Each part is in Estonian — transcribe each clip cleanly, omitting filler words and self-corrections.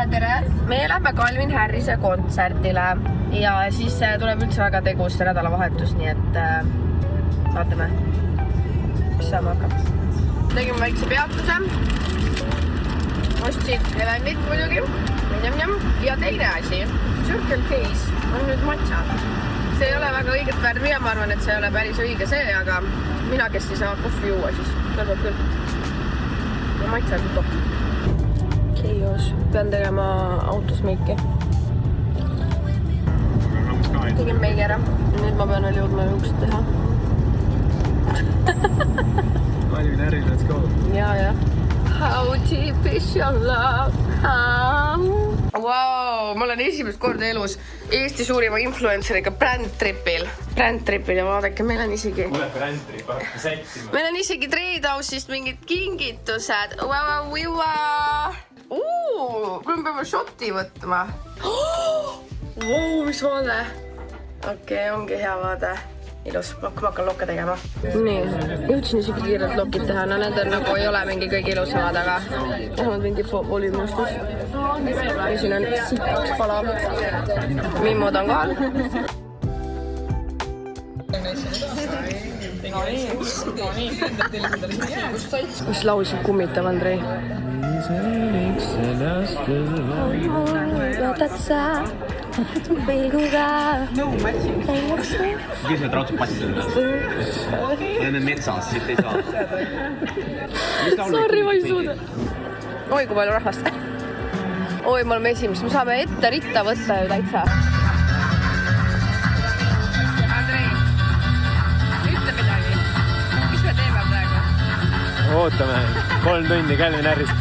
tere! Me lähme Calvin Harrise kontserdile ja siis tuleb üldse väga tegus see nädalavahetus, nii et vaatame, mis saama hakkab. Tegime väikse peatuse. Ostsin Elendit muidugi. Ja teine asi, Circle K's on nüüd matša. See ei ole väga õiget värvi ja ma arvan, et see ei ole päris õige see, aga mina, kes ei saa kohvi juua, siis kõlbab küll. Ja matša on top. Keios. Pean tegema autos meiki. Tegin meigi ära. Nüüd ma pean veel jõudma juuksed teha. Calvin Harris, let's go. Ja. How deep is your love? Wow, ma olen esimest korda elus Eesti suurima influenceriga Brandtripil ja vaadake, meil on isegi meil on isegi Trade House'ist mingid kingitused. Kui me peame šoti võtma. Mis vaade. Okei, ongi hea vaade. Ilus, ma hakkan lokke tegema. Nii, jõudsin isegi kiirelt lokid teha. No need on nagu ei ole mingi kõige ilusamad, aga vähemalt mingi volüümustus. Ja siin on sitaks pala. Mimmud on kohal. Mis lausid kummitav, Andrei? Võtad sa pilguga. Kes need raudsed passid on? Oleme metsas, siit ei saa. Sorry, ma ei suuda. Oi, kui palju rahvast. Oi, me oleme esimest. Me saame ette ritta võtta ju täitsa. Andrei, ütle midagi. Mis me teeme praegu? Ootame 3 tundi Calvin Harrist.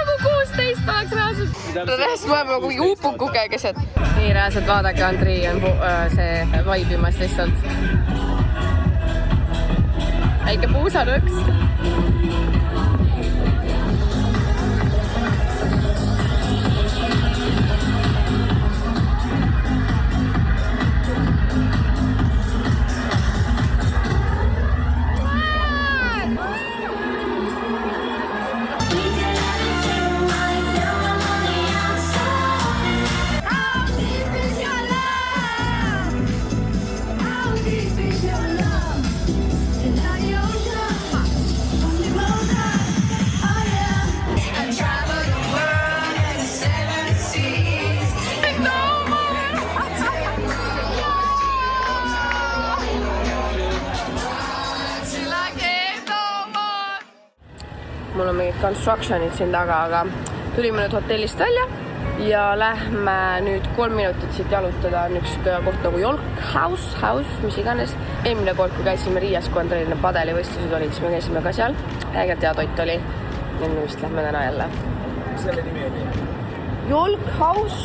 Nagu 16 oleks reaalselt. Reaalselt ma olen mingi upuku käekeset. Nii reaalselt vaadake, Andrei on see vaibimas lihtsalt. Väike puusanõks. Mul on mingid constructionid siin taga, aga tulime nüüd hotellist välja ja lähme nüüd 3 minutit siit jalutada. On üks koht nagu Yolk House, mis iganes. Eelmine kord, kui käisime Riias, kui Andreile padelivõistlused olid, siis me käisime ka seal. Ägelt hea toit oli. Ja nüüd vist lähme täna jälle. Mis selle nimi oli? Yolk House.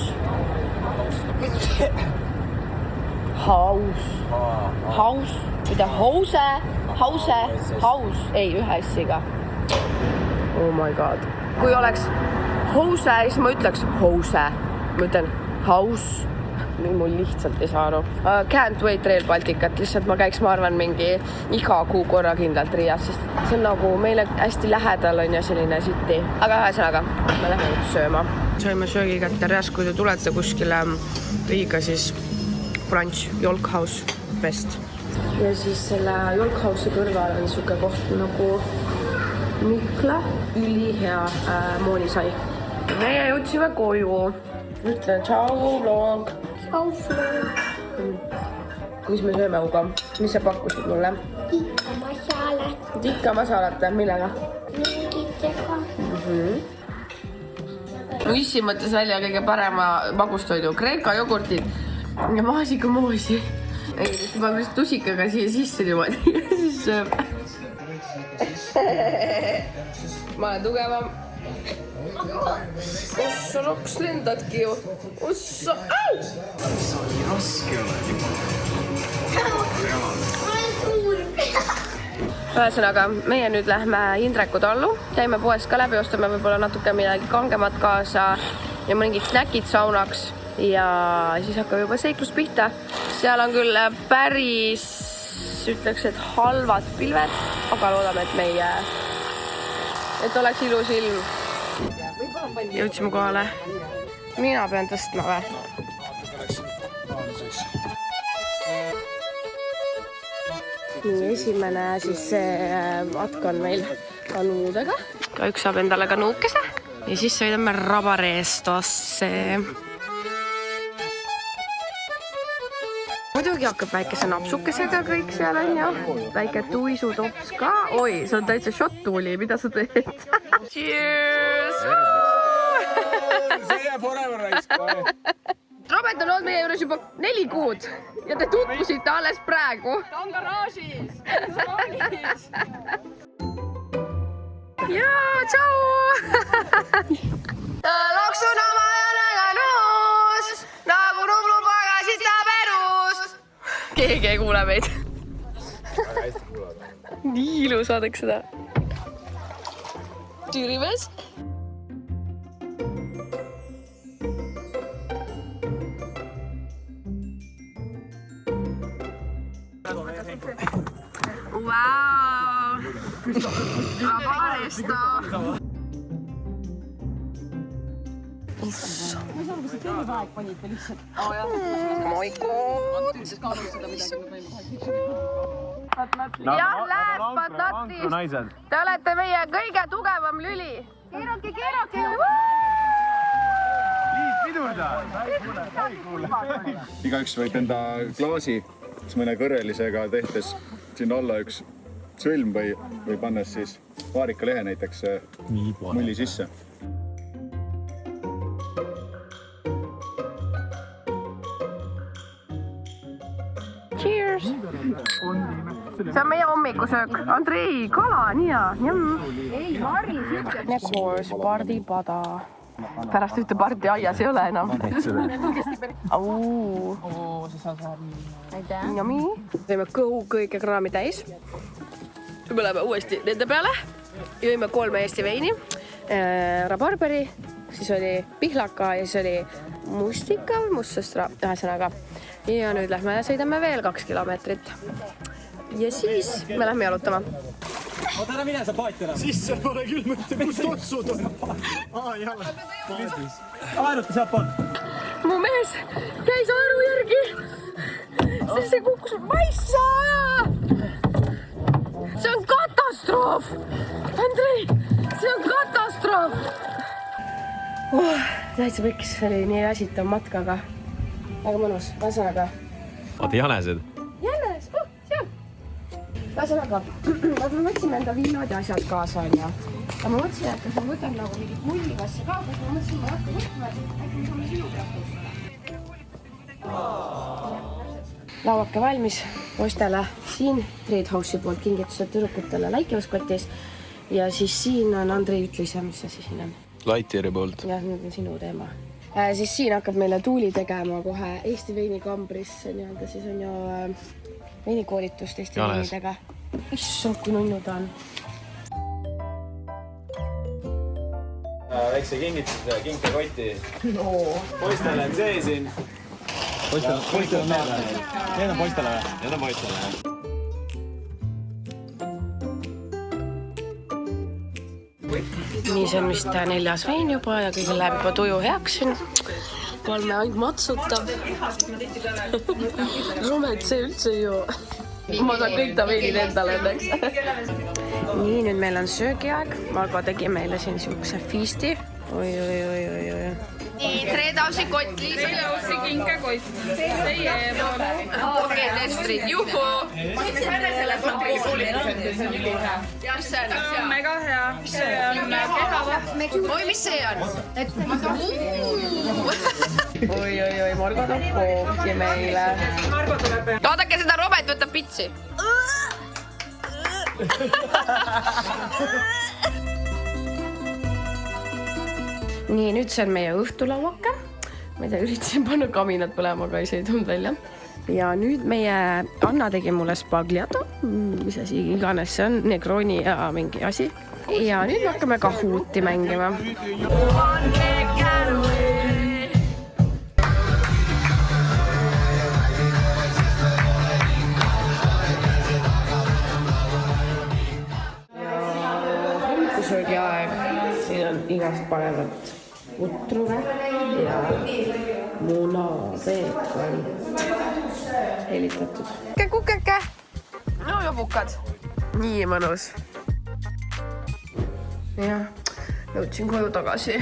House. Mida? House. Ei, ühe S-iga. Oh my god. Kui oleks house, siis ma ütleks house. Ma ütlen house. Mul lihtsalt ei saa aru. Can't wait Rail Balticat. Lihtsalt ma käiks, ma arvan, mingi iga kuu korra kindlalt Riias, sest see on nagu meile hästi lähedal on ja selline city. Aga ühesõnaga, me lähme nüüd sööma. Sööme söögi kätte reas, kui te tulete kuskile Riiga, siis brunch, Yolk House, best. Ja siis selle Yolk House'i kõrval on suke koht nagu Mikla, ülihea moonisai. Meie jõudsime koju. Ütlen tšau vlog. Tšau vlog. Mis me sööme, Ugo? Mis sa pakkusid mulle? Tikka masalat, millega? Mingitega. Mu issi mõtles välja kõige parema magustoidu. Kreeka jogurtid ja maasikamoosi. Ei, siis ma vist tusikaga siia sisse niimoodi ja siis sööb. Ma olen tugevam. Ossa, roks lendadki ju. Ossa, au! Sa nii raske oled juba. Ühesõnaga, meie nüüd lähme Indreku tallu. Käime poest ka läbi, ostame võib-olla natuke midagi kangemat kaasa ja mõningid snäkid saunaks. Ja siis hakkab juba seiklus pihta. Seal on küll päris, ütleks, et halvad pilved, aga loodame, et meie, et oleks ilus ilm. Võib-olla jõudsime kohale. Mina pean tõstma või? Nii, esimene siis matk on meil kanuudega. Ka üks saab endale kanuukese. Ja siis sõidame Rabarestosse. Muidugi hakkab väikese napsukesega kõik seal on ju. Väike tuisutops ka. Oi, see on täitsa shot-tuuli. Mida sa teed? Cheers! See jääb forever raisk. Robert on olnud meie juures juba 4 kuud ja te tutvusite alles praegu. Ta on garaažis. Jaa, tšau! Loksun oma jänega nuus, nagu Nublu pagasita perus. Keegi ei kuule meid. Nii ilus, vaadake seda. Tüürimees. Wow! Rabaresto! Jah, läheb, but not least. Te olete meie kõige tugevam lüli. Keerake! Igaüks võib enda klaasi mõne kõrrelisega tehtes sinna alla üks sõlm või pannes siis vaarikalehe näiteks mulli sisse. Cheers! See on meie hommikusöök. Andrei, kala, nii hea. Ei, Mari, sütse. Koos pardipada. Pärast ühte pardi aias ei ole enam. Yummy. Teeme kõige kraami täis. Me läheme uuesti nende peale. Jõime 3 Eesti veini. Rabarberi, siis oli pihlaka ja siis oli mustika, mustsõstra, ühesõnaga. Ja nüüd lähme sõidame veel 2 kilomeetrit. Ja siis me lähme jalutama. Oota, ära mine sa paati enam. Sisse pole küll mõtte, kus otsud on. Aeruta sealt poolt. Mu mees käis aeru järgi. Siis see kukkus maissa. See on katastroof. Andrei, see on katastroof. Täitsa pekkis, see oli nii väsitav matkaga. Väga mõnus, ühesõnaga. Oota, jänesed? Jänes, seal. Ühesõnaga, ma mõtlesin enda viinad ja asjad kaasa on ja. Aga ma mõtlesin, et kas ma võtan nagu mingit mullikassi ka, kas ma mõtlesin, ma hakka võtma, et äkki me saame sinu pealt tõsta. Lauake valmis poistele. Siin Trade House'i poolt kingitused tüdrukutele läikevaskotis. Ja siis siin on Andrei ütlise, mis see siin on. Lightyeari poolt. Jah, nüüd on sinu teema. Siis siin hakkab meile Tuuli tegema kohe Eesti veinikambris. Siis on ju veinikoolitust Eesti veinidega. Issand, kui nunnu ta on. Väikse kingituse kinkekoti. Poistele on see siin. Poistele on need. Need on poistele või? Need on poistele. Nii, see on vist 4. vein juba ja kõigil läheb juba tuju heaks siin. Palme ainult matsutab. Romet, see üldse ju. Ma saan kõik ta veinid endale õnneks. Nii, nüüd meil on söögiaeg. Margo tegi meile siin siukse feasti. Oi. Nii, Trade House'i kotli. Trade House'i kinkekott. Teie poole. Okei, Lestrid, juhu. See on mega hea. See on kehavaht. Oi, mis see on? Oi, Margo toob kooki meile. Vaadake seda, Robert võtab pitsi. Nii, nüüd see on meie õhtulauake. Ma ei tea, üritasin panna kaminad põlema, aga ei tulnud välja. Ja nüüd meie Anna tegi mulle spagliato, mis asi iganes see on, Negroni ja mingi asi. Ja nüüd me hakkame kahuuti mängima. Söögi aeg, siin on igast paremat putruga ja munapeekon helitatud. Kukeke! No jobukad. Nii mõnus. Jah, jõudsin koju tagasi.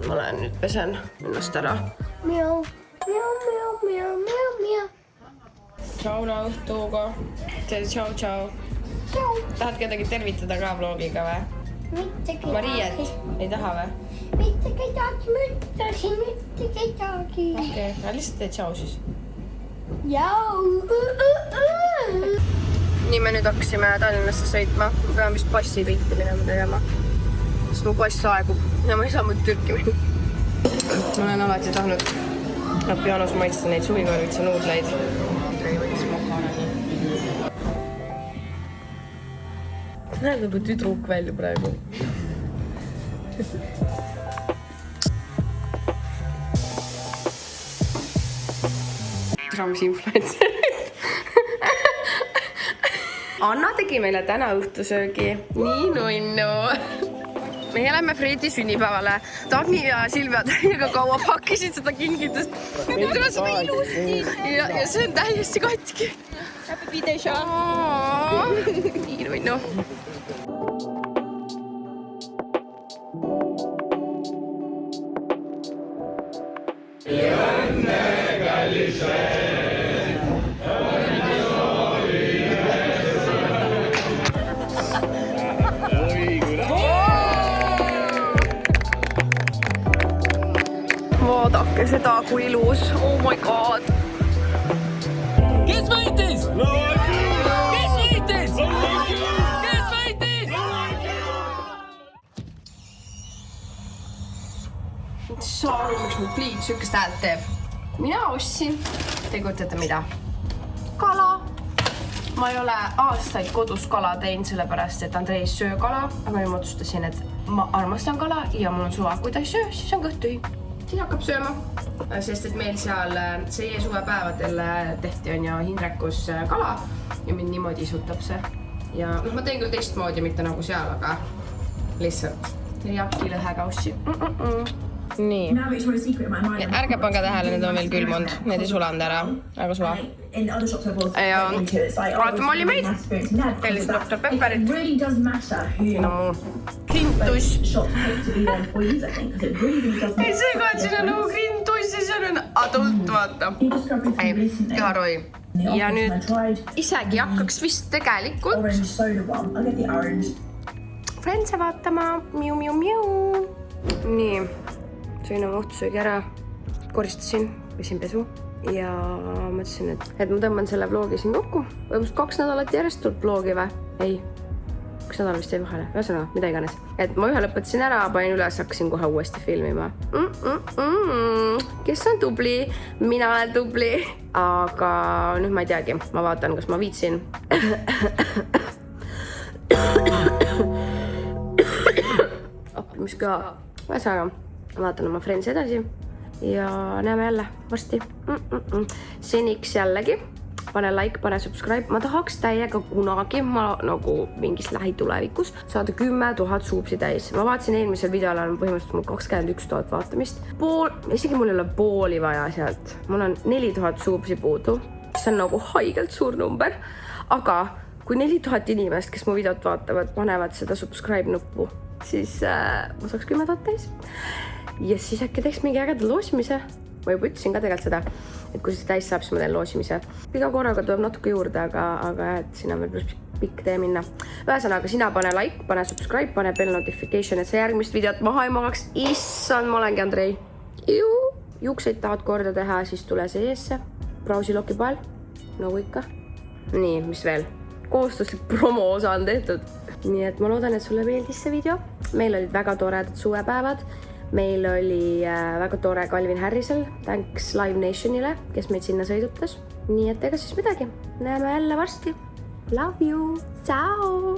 Ma lähen nüüd pesen ennast ära. Miau, miau, miau, miau, miau, miau. Tšauna õhtuga. Tšau, tšau. Tahad kedagi tervitada ka vlogiga või? Mitte kedagi. Mariet, ei taha või? Mitte kedagi, ma ütlesin mitte kedagi. Okei, lihtsalt tee tšau siis. Jau. Nii me nüüd hakkasime Tallinnasse sõitma. Ma pean vist passipilti minema tegema. Sest mu pass aegub ja ma ei saa muid Türki minna. Ma olen alati tahtnud Pianos maitsta neid suvikorvitsa nuudleid. Andrei võttis makaroni. Näeb juba tüdruk välja praegu. Mis influencerid. Anna tegi meile täna õhtusöögi. Nii nunnu. Meie lähme Fredi sünnipäevale. Tagni ja Silvia täiega kaua pakkisid seda kingitust. Nüüd on seda ilusti. Ja see on täiesti katki. Happy birthday, Sean. Nii nunnu. Vaadake seda, kui ilus. Oh my god. Kes võitis? Kes võitis? Kes võitis? Saa aru, miks mu pliit sükest häält teeb. Mina ostsin, te kujutate mida? Kala. Ma ei ole aastaid kodus kala teinud, sellepärast et Andrei ei söö kala, aga nüüd ma otsustasin, et ma armastan kala ja mul on suva, kui ta ei söö, siis on kõht tühi. Siis hakkab sööma, sest et meil seal see suvepäevadel tehti on ju Hindrekus kala ja mind niimoodi isutab see. Ja ma teen küll teistmoodi, mitte nagu seal, aga lihtsalt teriyaki lõhekaussi. Nii. Ärge pange tähele, need on veel külmunud, need ei sulanud ära, aga suva. Ja vaatame oli meid, tellisin Dr. Pepperit. No kintus. Ei seega, et siin on nagu kintus ja seal on adult, vaata. Ei, iharoi. Ja nüüd isegi hakkaks vist tegelikult Friends'e vaatama. Miu, miu, miu. Nii. Sõin oma õhtusöögi ära, koristasin, pesin pesu ja mõtlesin, et ma tõmban selle vlogi siin kokku. Võimust 2 nädalat järjest tuleb vlogi või? Ei, 1 nädal vist jäi vahele, ühesõnaga, mida iganes. Et ma ühe lõpetasin ära, panin üles, hakkasin kohe uuesti filmima. Kes on tubli? Mina olen tubli. Aga nüüd ma ei teagi, ma vaatan, kas ma viitsin. Appi, mis ka. Ühesõnaga. Vaatan oma Friends edasi ja näeme jälle varsti. Seniks jällegi, pane like, pane subscribe. Ma tahaks täiega kunagi, ma nagu mingis lähitulevikus, saada 10 000 suupsi täis. Ma vaatasin eelmisel videole on põhimõtteliselt mul 21 000 vaatamist. Isegi mul ei ole pooli vaja sealt. Mul on 4000 suupsi puudu. See on nagu haigelt suur number. Aga kui 4000 inimest, kes mu videot vaatavad, panevad seda subscribe nuppu, siis ma saaks 10 000 täis. Ja siis äkki teeks mingi ägeda loosimise. Ma juba ütlesin ka tegelikult seda, et kui see täis saab, siis ma teen loosimise. Iga korraga tuleb natuke juurde, aga et siin on veel pikk tee minna. Ühesõnaga, sina pane like, pane subscribe, pane bell notification, et see järgmist videot maha ei magaks. Issand, ma olengi Andrei. Juukseid tahad korda teha, siis tule seesse. Brausiloki pael, nagu ikka. Nii, mis veel? Koostuslik promo osa on tehtud. Nii et ma loodan, et sulle meeldis see video. Meil olid väga toredad suvepäevad. Meil oli väga tore Calvin Harrisel, thanks Live Nationile, kes meid sinna sõidutas. Nii et ega siis midagi. Näeme jälle varsti. Love you. Ciao.